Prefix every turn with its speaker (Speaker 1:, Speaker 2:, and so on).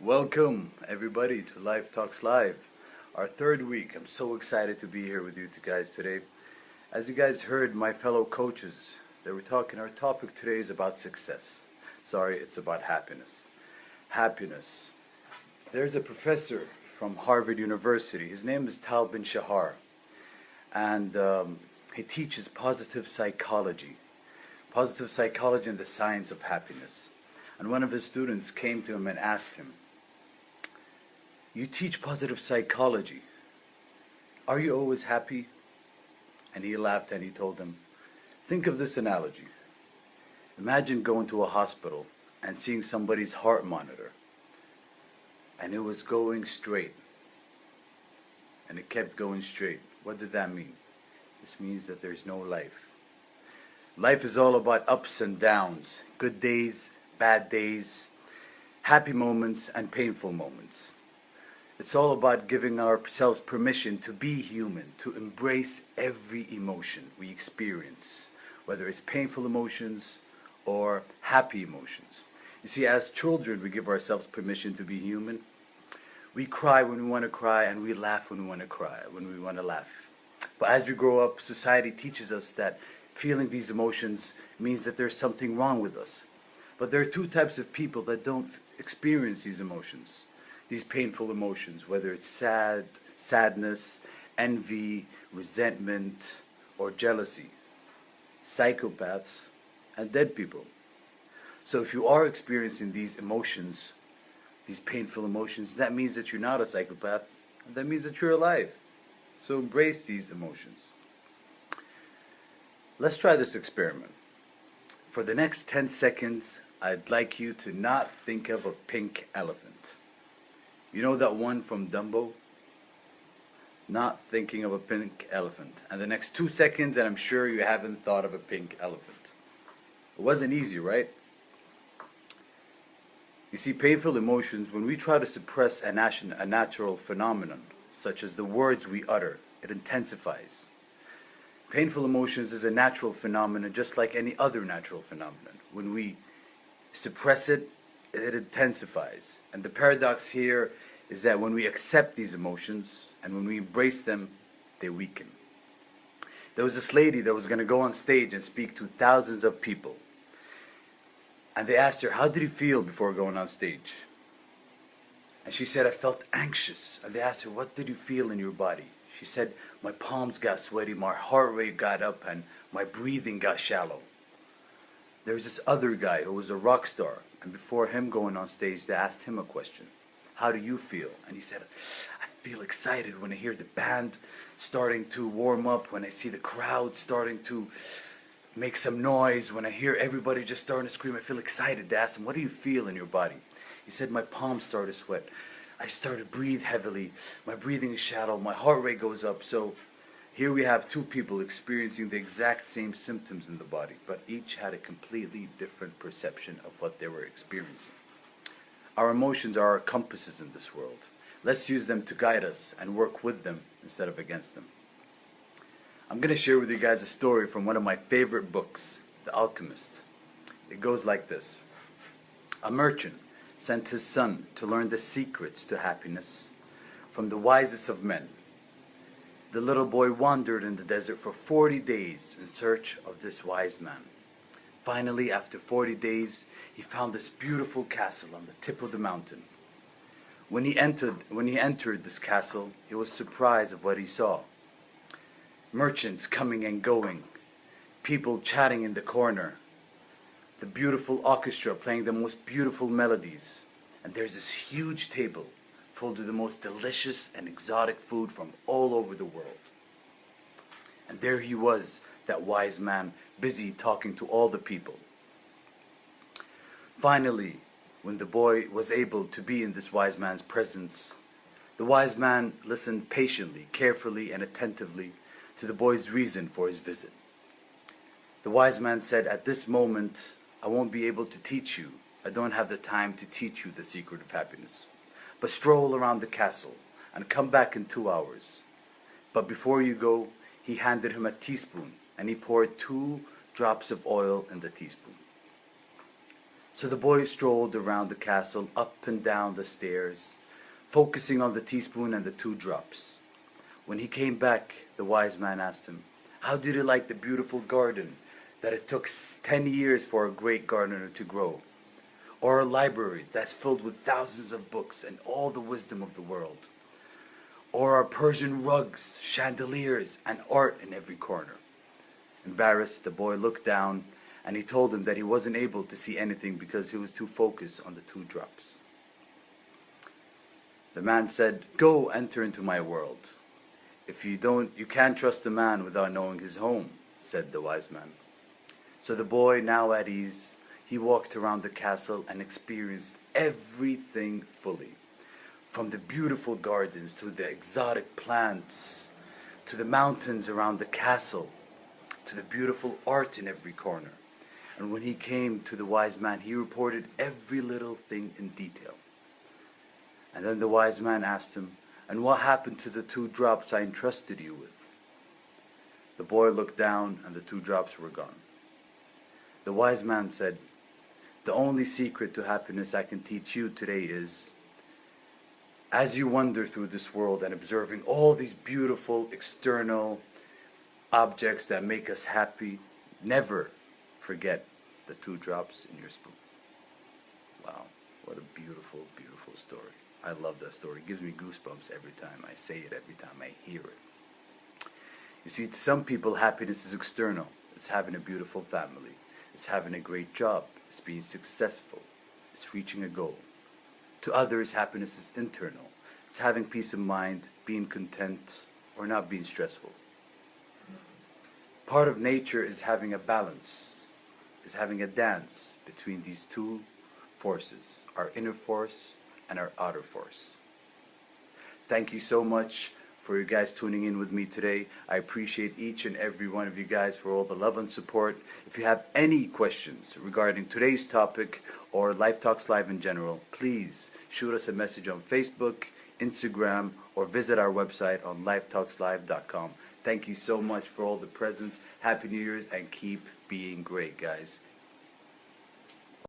Speaker 1: Welcome, everybody, to Life Talks Live, our third week. I'm so excited to be here with you guys today. As you guys heard, my fellow coaches, they were talking. Our topic today is about success. Sorry, it's about happiness. Happiness. There's a professor from Harvard University. His name is Tal bin Shahar, and he teaches positive psychology and the science of happiness. And one of his students came to him and asked him, "You teach positive psychology. Are you always happy?" And he laughed and he told them, "Think of this analogy. Imagine going to a hospital and seeing somebody's heart monitor, and it was going straight, and it kept going straight. What did that mean? This means that there's no life. Life is all about ups and downs, good days, bad days, happy moments, and painful moments. It's all about giving ourselves permission to be human, to embrace every emotion we experience, whether it's painful emotions or happy emotions. You see, as children, we give ourselves permission to be human. We cry when we want to cry, and we laugh when we want to cry, when we want to laugh. But as we grow up, society teaches us that feeling these emotions means that there's something wrong with us. But there are two types of people that don't experience these emotions. These painful emotions, whether it's sadness, envy, resentment, or jealousy. Psychopaths and dead people. So if you are experiencing these emotions, these painful emotions, that means that you're not a psychopath, and that means that you're alive. So embrace these emotions. Let's try this experiment. For the next 10 seconds, I'd like you to not think of a pink elephant. You know that one from Dumbo? Not thinking of a pink elephant. And the next 2 seconds, and I'm sure you haven't thought of a pink elephant. It wasn't easy, right? You see, painful emotions, when we try to suppress a natural phenomenon, such as the words we utter, it intensifies. Painful emotions is a natural phenomenon, just like any other natural phenomenon. When we suppress it, it intensifies. And the paradox here is that when we accept these emotions and when we embrace them, they weaken. There was this lady that was going to go on stage and speak to thousands of people. And they asked her, "How did you feel before going on stage?" And she said, "I felt anxious." And they asked her, "What did you feel in your body?" She said, "My palms got sweaty, my heart rate got up, and my breathing got shallow." There was this other guy who was a rock star, and before him going on stage, they asked him a question. "How do you feel?" And he said, "I feel excited when I hear the band starting to warm up, when I see the crowd starting to make some noise, when I hear everybody just starting to scream, I feel excited." They asked him, "What do you feel in your body?" He said, "My palms start to sweat. I start to breathe heavily. My breathing is shallow. My heart rate goes up." So here we have two people experiencing the exact same symptoms in the body, but each had a completely different perception of what they were experiencing. Our emotions are our compasses in this world. Let's use them to guide us and work with them instead of against them. I'm going to share with you guys a story from one of my favorite books, The Alchemist. It goes like this. A merchant sent his son to learn the secrets to happiness from the wisest of men. The little boy wandered in the desert for 40 days in search of this wise man. Finally, after 40 days, he found this beautiful castle on the tip of the mountain. When he entered this castle, he was surprised of what he saw. Merchants coming and going, people chatting in the corner, the beautiful orchestra playing the most beautiful melodies, and there's this huge table filled with the most delicious and exotic food from all over the world. And there he was, that wise man, busy talking to all the people. Finally, when the boy was able to be in this wise man's presence, the wise man listened patiently, carefully, and attentively to the boy's reason for his visit. The wise man said, "At this moment, I won't be able to teach you. I don't have the time to teach you the secret of happiness. But stroll around the castle and come back in 2 hours. But before you go," he handed him a teaspoon, and he poured 2 drops of oil in the teaspoon. So the boy strolled around the castle, up and down the stairs, focusing on the teaspoon and the two drops. When he came back, the wise man asked him, how did he like the beautiful garden that it took 10 years for a great gardener to grow? Or a library that's filled with thousands of books and all the wisdom of the world? Or our Persian rugs, chandeliers, and art in every corner? Embarrassed, the boy looked down and he told him that he wasn't able to see anything because he was too focused on the two drops. The man said, go enter into my world. If you don't, you can't trust a man without knowing his home, said the wise man. So the boy, now at ease, he walked around the castle and experienced everything fully. From the beautiful gardens to the exotic plants, to the mountains around the castle, to the beautiful art in every corner. And when he came to the wise man, he reported every little thing in detail. And then the wise man asked him, and what happened to the two drops I entrusted you with? The boy looked down and the two drops were gone. The wise man said, the only secret to happiness I can teach you today is, as you wander through this world and observing all these beautiful external objects that make us happy, never forget the two drops in your spoon. Wow, what a beautiful, beautiful story. I love that story. It gives me goosebumps every time I say it, every time I hear it. You see, to some people, happiness is external. It's having a beautiful family. It's having a great job. It's being successful. It's reaching a goal. To others, happiness is internal. It's having peace of mind, being content, or not being stressful. Part of nature is having a balance, is having a dance between these two forces, our inner force and our outer force. Thank you so much for you guys tuning in with me today. I appreciate each and every one of you guys for all the love and support. If you have any questions regarding today's topic or Life Talks Live in general, please shoot us a message on Facebook, Instagram, or visit our website on lifetalkslive.com. Thank you so much for all the presents. Happy New Year's and keep being great, guys.